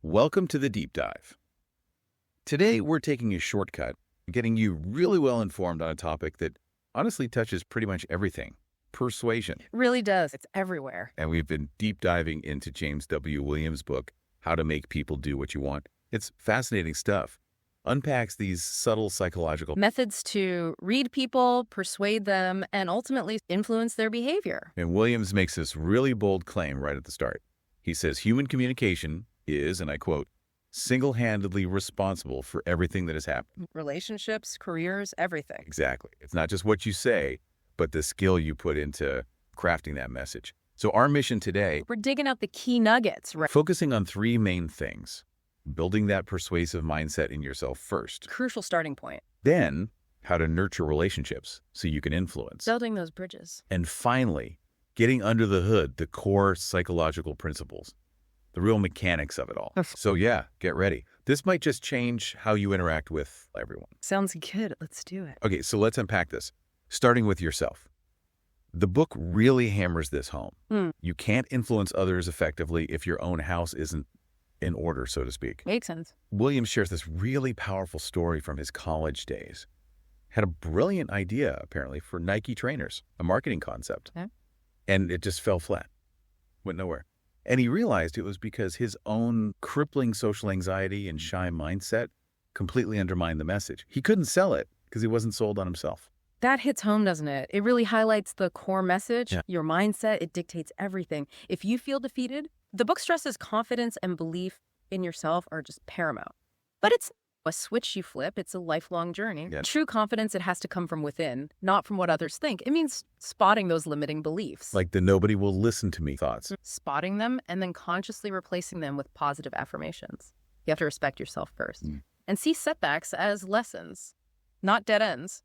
Welcome to the Deep Dive. Today, we're taking a shortcut, getting you really well informed on a topic that honestly touches pretty much everything, persuasion. Really does. It's everywhere. And we've been deep diving into James W. Williams' book, How to Make People Do What You Want. It's fascinating stuff. Unpacks these subtle psychological Methods to read people, persuade them, and ultimately influence their behavior. And Williams makes this really bold claim right at the start. He says human communication is, and I quote, single-handedly responsible for everything that has happened. Relationships, careers, everything. Exactly. It's not just what you say, but the skill you put into crafting that message. So our mission today, We're digging out the key nuggets, right? focusing on three main things. Building that persuasive mindset in yourself first. Crucial starting point. Then, how to nurture relationships so you can influence. Building those bridges. And finally, getting under the hood, the core psychological principles, the real mechanics of it all. So yeah, get ready. This might just change how you interact with everyone. Sounds good. Let's do it. Okay, so let's unpack this, starting with yourself. The book really hammers this home. You can't influence others effectively if your own house isn't in order, so to speak. Makes sense. Williams shares this really powerful story from his college days. Had a brilliant idea, apparently, for Nike trainers, a marketing concept. Yeah. And it just fell flat, went nowhere. And he realized it was because his own crippling social anxiety and shy mindset completely undermined the message. He couldn't sell it because he wasn't sold on himself. That hits home, doesn't it? It really highlights the core message. Yeah. Your mindset, it dictates everything. If you feel defeated, the book stresses confidence and belief in yourself are just paramount. But it's a switch you flip. It's a lifelong journey. Yeah. True confidence, it has to come from within, not from what others think. It means spotting those limiting beliefs. Like the nobody will listen to me thoughts. Spotting them and then consciously replacing them with positive affirmations. You have to respect yourself first. And see setbacks as lessons, not dead ends.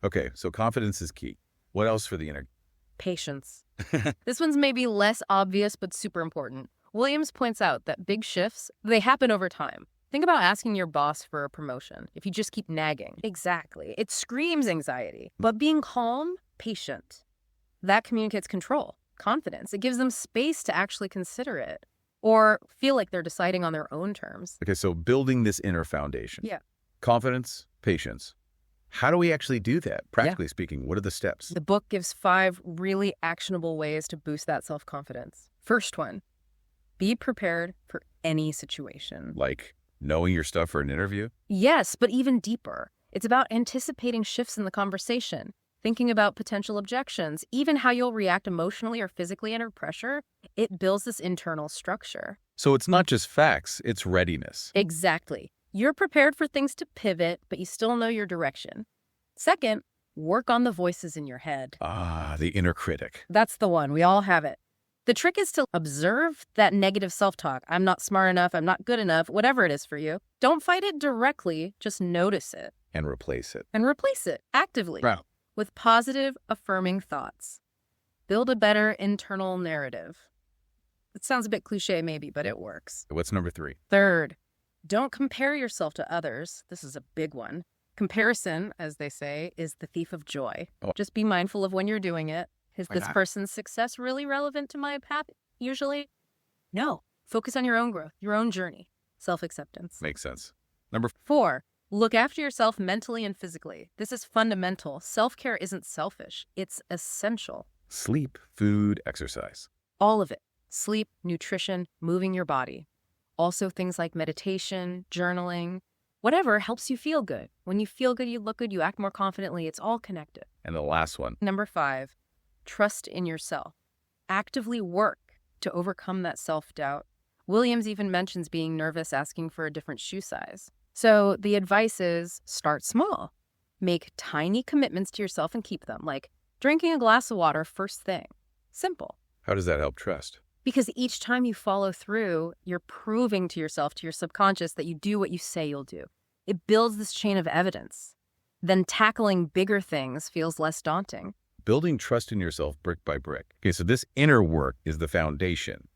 Okay, so confidence is key. What else for the inner? Patience. This one's maybe less obvious, but super important. Williams points out that big shifts, they happen over time. Think about asking your boss for a promotion if you just keep nagging. Exactly. It screams anxiety. But being calm, patient, that communicates control, confidence. It gives them space to actually consider it or feel like they're deciding on their own terms. Okay, so building this inner foundation. Yeah. Confidence, patience. How do we actually do that? Practically speaking, what are the steps? The book gives 5 really actionable ways to boost that self-confidence. First one, be prepared for any situation. Like knowing your stuff for an interview? Yes, but even deeper. It's about anticipating shifts in the conversation, thinking about potential objections, even how you'll react emotionally or physically under pressure. It builds this internal structure. So it's not just facts, it's readiness. Exactly. You're prepared for things to pivot, but you still know your direction. Second, work on the voices in your head. Ah, the inner critic. That's the one. We all have it. The trick is to observe that negative self-talk. I'm not smart enough. I'm not good enough. Whatever it is for you. Don't fight it directly. Just notice it. And replace it. And replace it actively Wow. with positive, affirming thoughts. Build a better internal narrative. It sounds a bit cliche maybe, but it works. What's number 3? Third, don't compare yourself to others. This is a big one. Comparison, as they say, is the thief of joy. Oh. Just be mindful of when you're doing it. Is Why this not? person's success really relevant to my path? Usually, no. Focus on your own growth, your own journey, self-acceptance. Makes sense. Number 4, look after yourself mentally and physically. This is fundamental. Self-care isn't selfish. It's essential. sleep, food, exercise. All of it. Sleep, nutrition, moving your body. Also things like meditation, journaling, whatever helps you feel good. When you feel good, you look good, you act more confidently. It's all connected. And the last one. Number 5, trust in yourself. Actively work to overcome that self-doubt. Williams even mentions being nervous asking for a different shoe size. So the advice is start small. Make tiny commitments to yourself and keep them, like drinking a glass of water first thing. Simple. How does that help trust? Because each time you follow through, you're proving to yourself, to your subconscious, that you do what you say you'll do. It builds this chain of evidence. Then tackling bigger things feels less daunting. Building trust in yourself brick by brick. Okay, so this inner work is the foundation.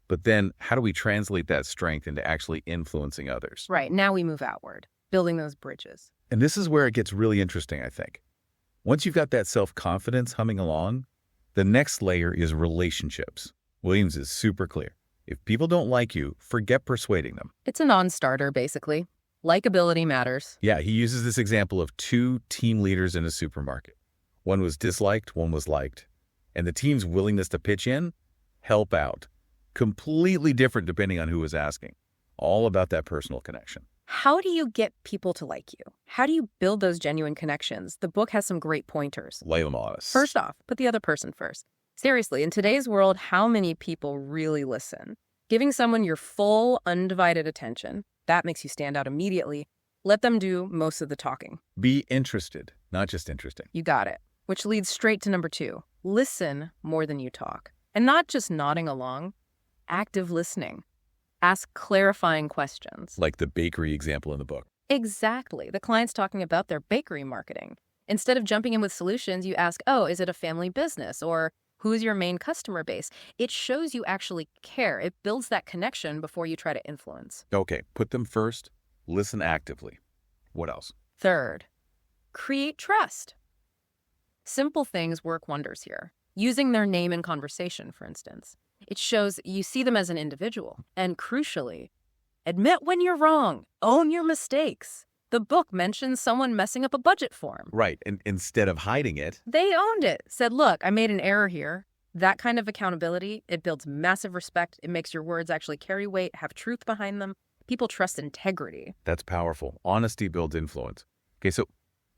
But then how do we translate that strength into actually influencing others? Right, now we move outward, building those bridges. And this is where it gets really interesting, I think. Once you've got that self-confidence humming along, the next layer is relationships. Williams is super clear. If people don't like you, forget persuading them. It's a non-starter, basically. Likability matters. Yeah, he uses this example of two team leaders in a supermarket. One was disliked, one was liked. And the team's willingness to pitch in, help out. Completely different depending on who was asking. All about that personal connection. How do you get people to like you? How do you build those genuine connections? The book has some great pointers. Lay them on us. First off, put the other person first. Seriously, in today's world, how many people really listen? Giving someone your full, undivided attention, that makes you stand out immediately. Let them do most of the talking. Be interested, not just interesting. You got it. Which leads straight to number 2. Listen more than you talk. And not just nodding along. Active listening. Ask clarifying questions. Like the bakery example in the book. Exactly. The client's talking about their bakery marketing. Instead of jumping in with solutions, you ask, oh, is it a family business? Or who's your main customer base? It shows you actually care. It builds that connection before you try to influence. Okay, put them first. Listen actively. What else? Third, create trust. Simple things work wonders here. Using their name in conversation, for instance. It shows you see them as an individual. And crucially, admit when you're wrong. Own your mistakes. The book mentions someone messing up a budget form. Right, and instead of hiding it. They owned it. Said, look, I made an error here. That kind of accountability, it builds massive respect. It makes your words actually carry weight, have truth behind them. People trust integrity. That's powerful. Honesty builds influence. Okay, so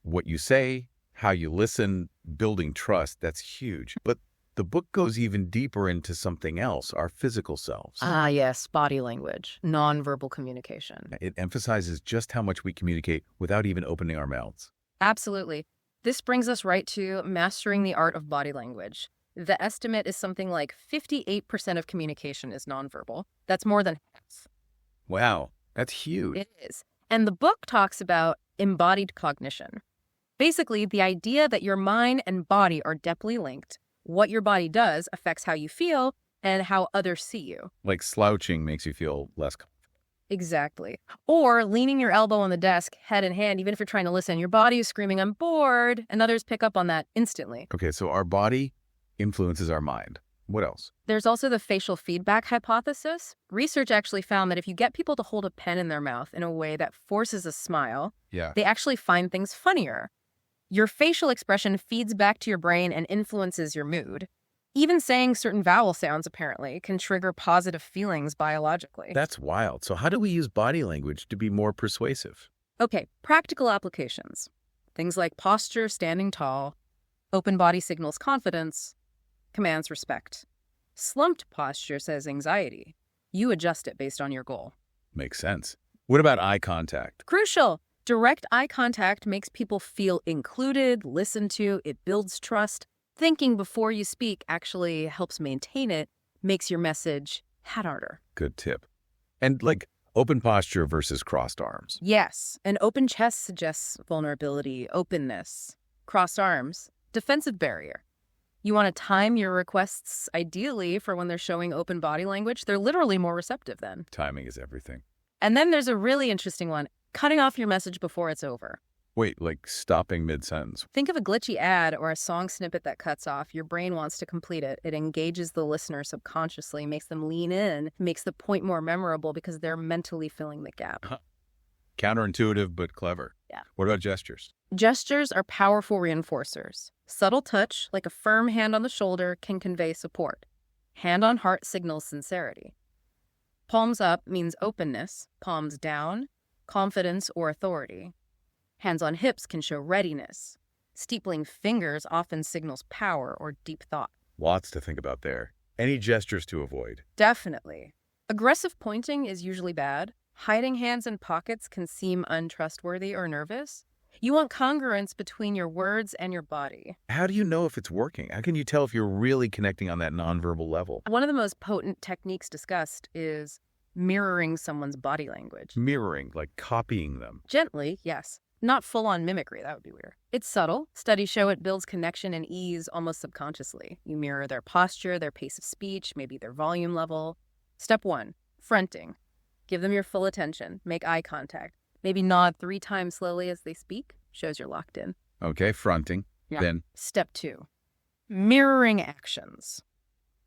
what you say, how you listen, building trust, that's huge. But the book goes even deeper into something else, our physical selves. Ah, yes, body language, nonverbal communication. It emphasizes just how much we communicate without even opening our mouths. Absolutely. This brings us right to mastering the art of body language. The estimate is something like 58% of communication is nonverbal. That's more than half. Wow, that's huge. It is. And the book talks about embodied cognition. Basically, the idea that your mind and body are deeply linked. What your body does affects how you feel and how others see you. Like slouching makes you feel less comfortable. Exactly. Or leaning your elbow on the desk, head in hand, even if you're trying to listen. Your body is screaming, I'm bored, and others pick up on that instantly. Okay, so our body influences our mind. What else? There's also the facial feedback hypothesis. Research actually found that if you get people to hold a pen in their mouth in a way that forces a smile, they actually find things funnier. Your facial expression feeds back to your brain and influences your mood. Even saying certain vowel sounds, apparently, can trigger positive feelings biologically. That's wild. So how do we use body language to be more persuasive? Okay, practical applications. Things like posture, standing tall, open body signals confidence, commands respect. Slumped posture says anxiety. You adjust it based on your goal. Makes sense. What about eye contact? Crucial. Direct eye contact makes people feel included, listened to. It builds trust. Thinking before you speak actually helps maintain it, makes your message hit harder. Good tip. And like open posture versus crossed arms. Yes, an open chest suggests vulnerability, openness. Crossed arms, defensive barrier. You want to time your requests ideally for when they're showing open body language. They're literally more receptive then. Timing is everything. And then there's a really interesting one, cutting off your message before it's over. Wait, like stopping mid-sentence. Think of a glitchy ad or a song snippet that cuts off. Your brain wants to complete it. It engages the listener subconsciously, makes them lean in, makes the point more memorable because they're mentally filling the gap. Counterintuitive, but clever. Yeah. What about gestures? Gestures are powerful reinforcers. Subtle touch, like a firm hand on the shoulder, can convey support. Hand on heart signals sincerity. Palms up means openness. Palms down, confidence or authority. Hands on hips can show readiness. Steepling fingers often signals power or deep thought. Lots to think about there. Any gestures to avoid? Definitely. Aggressive pointing is usually bad. Hiding hands in pockets can seem untrustworthy or nervous. You want congruence between your words and your body. How do you know if it's working? How can you tell if you're really connecting on that nonverbal level? One of the most potent techniques discussed is mirroring someone's body language. Mirroring, like copying them. Gently, yes. Not full-on mimicry, that would be weird. It's subtle. Studies show it builds connection and ease almost subconsciously. You mirror their posture, their pace of speech, maybe their volume level. Step 1, fronting. Give them your full attention. Make eye contact. Maybe nod 3 times slowly as they speak. Shows you're locked in. Okay, fronting. Yeah. Then Step 2, mirroring actions.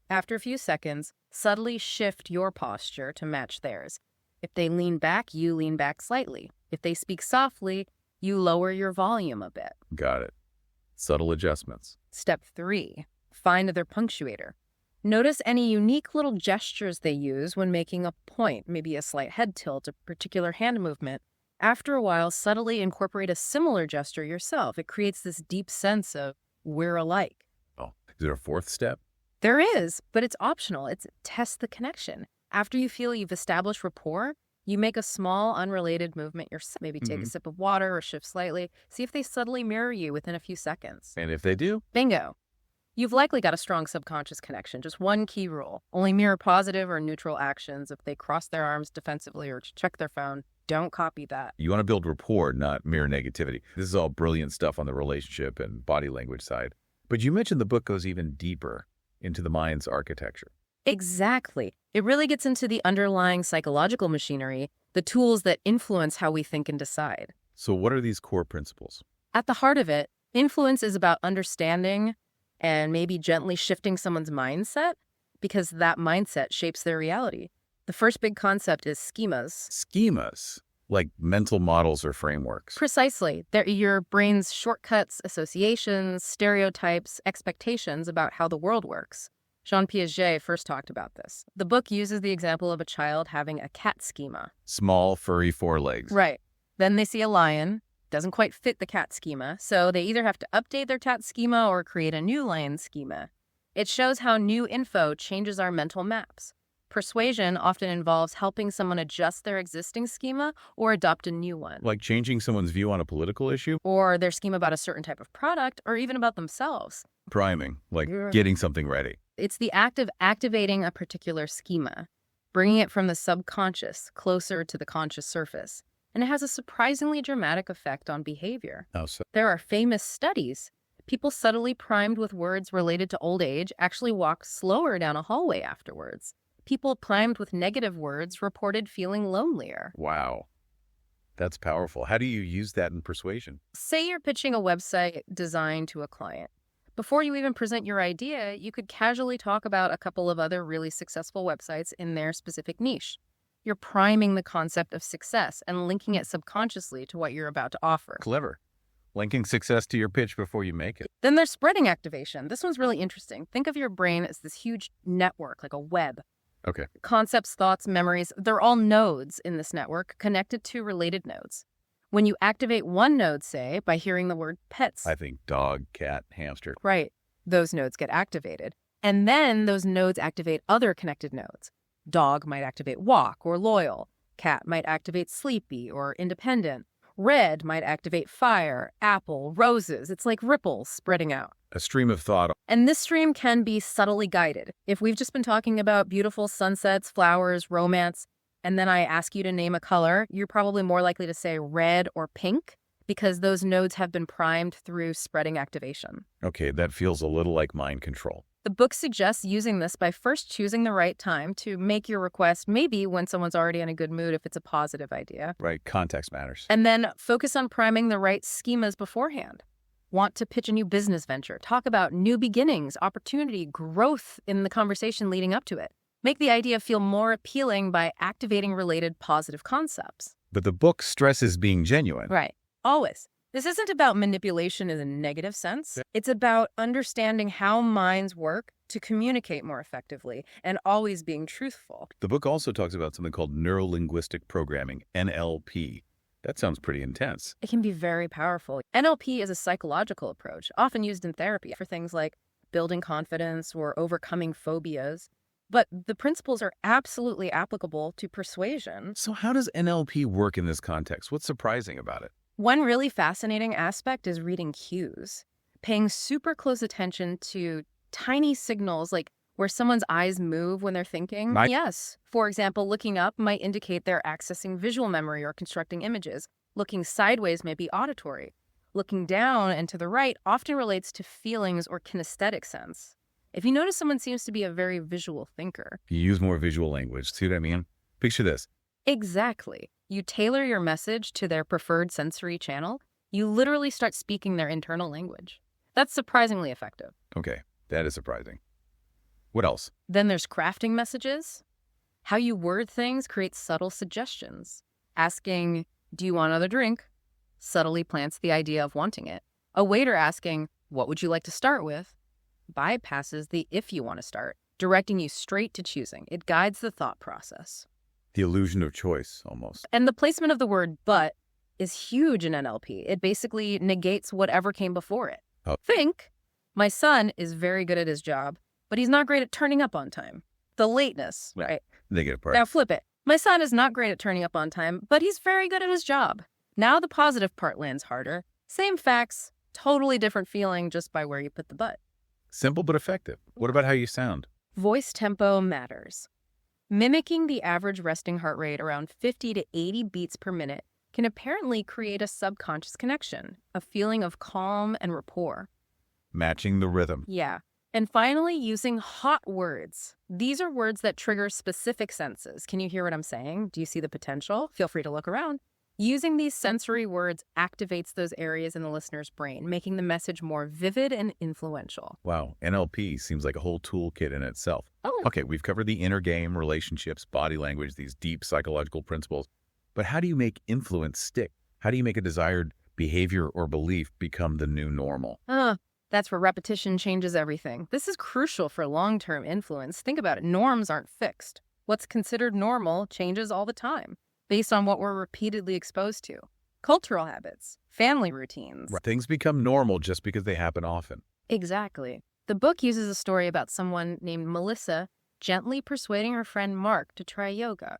After a few seconds, subtly shift your posture to match theirs. If they lean back, you lean back slightly. If they speak softly, you lower your volume a bit. Got it. Subtle adjustments. Step 3. Find their punctuator. Notice any unique little gestures they use when making a point, maybe a slight head tilt, a particular hand movement. After a while, subtly incorporate a similar gesture yourself. It creates this deep sense of we're alike. Oh, is there a fourth step? There is, but it's optional. It's test the connection. After you feel you've established rapport, you make a small, unrelated movement yourself. Maybe take a sip of water or shift slightly. See if they subtly mirror you within a few seconds. And if they do? Bingo. You've likely got a strong subconscious connection. Just one key rule. Only mirror positive or neutral actions. If they cross their arms defensively or check their phone, don't copy that. You want to build rapport, not mere negativity. This is all brilliant stuff on the relationship and body language side. But you mentioned the book goes even deeper into the mind's architecture. Exactly. It really gets into the underlying psychological machinery, the tools that influence how we think and decide. So what are these core principles? At the heart of it, influence is about understanding and maybe gently shifting someone's mindset because that mindset shapes their reality. The first big concept is schemas. Schemas, like mental models or frameworks. Precisely. They're your brain's shortcuts, associations, stereotypes, expectations about how the world works. Jean Piaget first talked about this. The book uses the example of a child having a cat schema. Small, furry forelegs. Right. Then they see a lion. Doesn't quite fit the cat schema, so they either have to update their cat schema or create a new lion schema. It shows how new info changes our mental maps. Persuasion often involves helping someone adjust their existing schema or adopt a new one. Like changing someone's view on a political issue? Or their schema about a certain type of product, or even about themselves. Priming, like getting something ready. It's the act of activating a particular schema, bringing it from the subconscious closer to the conscious surface. And it has a surprisingly dramatic effect on behavior. How so? There are famous studies. People subtly primed with words related to old age actually walked slower down a hallway afterwards. People primed with negative words reported feeling lonelier. Wow. That's powerful. How do you use that in persuasion? Say you're pitching a website design to a client. Before you even present your idea, you could casually talk about a couple of other really successful websites in their specific niche. You're priming the concept of success and linking it subconsciously to what you're about to offer. Clever. Linking success to your pitch before you make it. Then there's spreading activation. This one's really interesting. Think of your brain as this huge network, like a web. Okay. Concepts, thoughts, memories, they're all nodes in this network connected to related nodes. When you activate one node, say, by hearing the word pets. I think dog, cat, hamster. Right. Those nodes get activated. And then those nodes activate other connected nodes. Dog might activate walk or loyal. Cat might activate sleepy or independent. Red might activate fire, apple, roses. It's like ripples spreading out. A stream of thought. And this stream can be subtly guided. If we've just been talking about beautiful sunsets, flowers, romance, and then I ask you to name a color, you're probably more likely to say red or pink because those nodes have been primed through spreading activation. Okay, that feels a little like mind control. The book suggests using this by first choosing the right time to make your request, maybe when someone's already in a good mood if it's a positive idea. Right, context matters. And then focus on priming the right schemas beforehand. Want to pitch a new business venture? Talk about new beginnings, opportunity, growth in the conversation leading up to it. Make the idea feel more appealing by activating related positive concepts. But the book stresses being genuine. Right. Always. This isn't about manipulation in a negative sense. It's about understanding how minds work to communicate more effectively and always being truthful. The book also talks about something called neuro-linguistic programming, NLP. That sounds pretty intense. It can be very powerful. NLP is a psychological approach, often used in therapy for things like building confidence or overcoming phobias. But the principles are absolutely applicable to persuasion. So how does NLP work in this context? What's surprising about it? One really fascinating aspect is reading cues, paying super close attention to tiny signals like where someone's eyes move when they're thinking. Yes. For example, looking up might indicate they're accessing visual memory or constructing images. Looking sideways may be auditory. Looking down and to the right often relates to feelings or kinesthetic sense. If you notice someone seems to be a very visual thinker. You use more visual language. See what I mean? Picture this. Exactly. You tailor your message to their preferred sensory channel. You literally start speaking their internal language. That's surprisingly effective. Okay, that is surprising. What else? Then there's crafting messages. How you word things creates subtle suggestions. Asking, "Do you want another drink?" subtly plants the idea of wanting it. A waiter asking, "What would you like to start with?" bypasses the "if you want to start," directing you straight to choosing. It guides the thought process. The illusion of choice, almost. And the placement of the word "but" is huge in NLP. It basically negates whatever came before it. Oh. Think, my son is very good at his job, but he's not great at turning up on time. The lateness, right? Negative part. Now flip it. My son is not great at turning up on time, but he's very good at his job. Now the positive part lands harder. Same facts, totally different feeling just by where you put the but. Simple but effective. What about how you sound? Voice tempo matters. Mimicking the average resting heart rate around 50 to 80 beats per minute can apparently create a subconscious connection, a feeling of calm and rapport. Matching the rhythm. Yeah. And finally, using hot words. These are words that trigger specific senses. Can you hear what I'm saying? Do you see the potential? Feel free to look around. Using these sensory words activates those areas in the listener's brain, making the message more vivid and influential. Wow, NLP seems like a whole toolkit in itself. Oh. Okay, we've covered the inner game, relationships, body language, these deep psychological principles. But how do you make influence stick? How do you make a desired behavior or belief become the new normal? That's where repetition changes everything. This is crucial for long-term influence. Think about it. Norms aren't fixed. What's considered normal changes all the time, based on what we're repeatedly exposed to. Cultural habits, family routines. Right. Things become normal just because they happen often. Exactly. The book uses a story about someone named Melissa gently persuading her friend Mark to try yoga.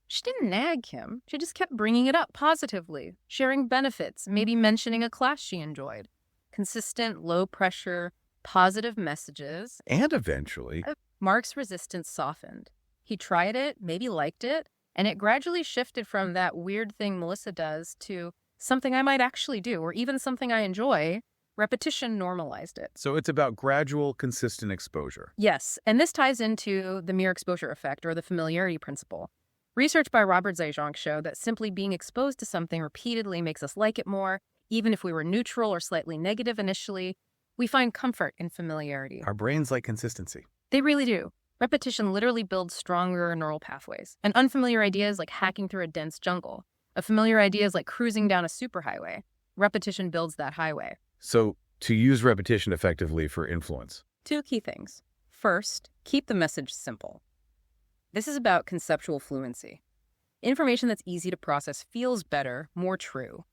She didn't nag him. She just kept bringing it up positively, sharing benefits, maybe mentioning a class she enjoyed. Consistent, low-pressure, positive messages. And eventually, Mark's resistance softened. He tried it, maybe liked it, and it gradually shifted from that weird thing Melissa does to something I might actually do, or even something I enjoy. Repetition normalized it. so it's about gradual, consistent exposure. Yes, and this ties into the mere exposure effect, or the familiarity principle. Research by Robert Zajonc showed that simply being exposed to something repeatedly makes us like it more. Even if we were neutral or slightly negative initially, we find comfort in familiarity. Our brains like consistency. They really do. Repetition literally builds stronger neural pathways. An unfamiliar idea is like hacking through a dense jungle. A familiar idea is like cruising down a superhighway. Repetition builds that highway. So to use repetition effectively for influence. 2 key things. First, keep the message simple. This is about conceptual fluency. Information that's easy to process feels better, more true.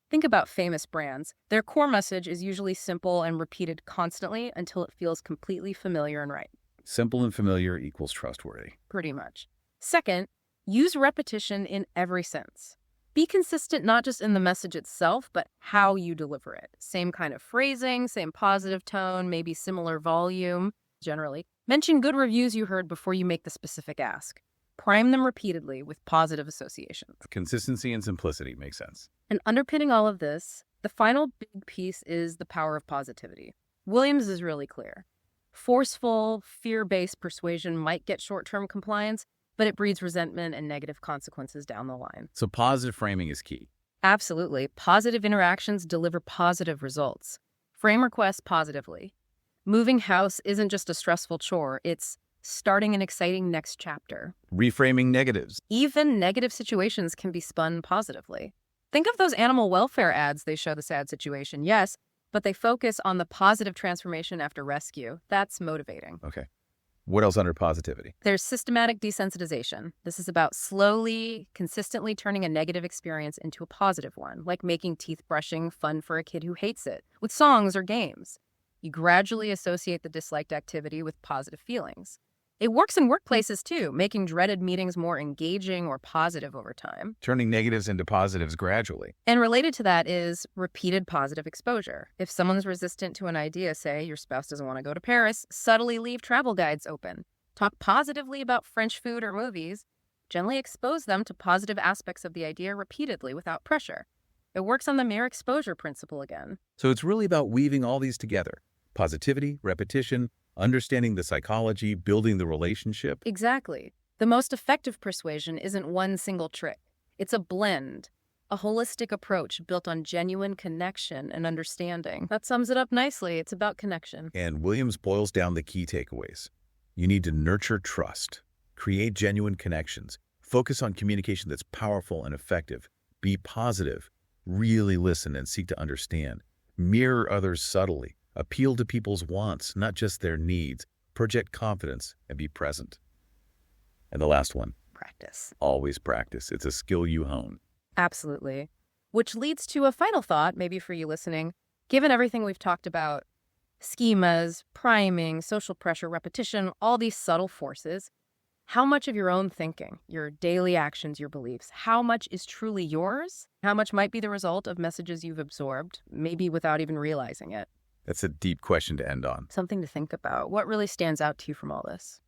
Think about famous brands. Their core message is usually simple and repeated constantly until it feels completely familiar and right. Simple and familiar equals trustworthy. Pretty much. Second, use repetition in every sense. Be consistent not just in the message itself, but how you deliver it. Same kind of phrasing, same positive tone, maybe similar volume, generally. Mention good reviews you heard before you make the specific ask. Prime them repeatedly with positive associations. Consistency and simplicity makes sense. And underpinning all of this, the final big piece is the power of positivity. Williams is really clear. Forceful, fear-based persuasion might get short-term compliance, but it breeds resentment and negative consequences down the line. So positive framing is key. Absolutely. Positive interactions deliver positive results. Frame requests positively. Moving house isn't just a stressful chore, it's starting an exciting next chapter. Reframing negatives. Even negative situations can be spun positively. Think of those animal welfare ads. They show the sad situation, yes, but they focus on the positive transformation after rescue. That's motivating. Okay. What else under positivity? There's systematic desensitization. This is about slowly, consistently turning a negative experience into a positive one, like making teeth brushing fun for a kid who hates it, with songs or games. You gradually associate the disliked activity with positive feelings. It works in workplaces too, making dreaded meetings more engaging or positive over time. Turning negatives into positives gradually. And related to that is repeated positive exposure. If someone's resistant to an idea, say your spouse doesn't want to go to Paris, subtly leave travel guides open. Talk positively about French food or movies. Gently expose them to positive aspects of the idea repeatedly without pressure. It works on the mere exposure principle again. So it's really about weaving all these together. Positivity, repetition, understanding the psychology, building the relationship. Exactly. The most effective persuasion isn't one single trick. It's a blend, a holistic approach built on genuine connection and understanding. That sums it up nicely. It's about connection. And Williams boils down the key takeaways. You need to nurture trust, create genuine connections, focus on communication that's powerful and effective, be positive, really listen and seek to understand, mirror others subtly, appeal to people's wants, not just their needs, project confidence, and be present. And the last one, Practice. always practice. It's a skill you hone. Absolutely. Which leads to a final thought, maybe for you listening. Given everything we've talked about, schemas, priming, social pressure, repetition, all these subtle forces, how much of your own thinking, your daily actions, your beliefs, how much is truly yours? How much might be the result of messages you've absorbed, maybe without even realizing it? That's a deep question to end on. Something to think about. What really stands out to you from all this?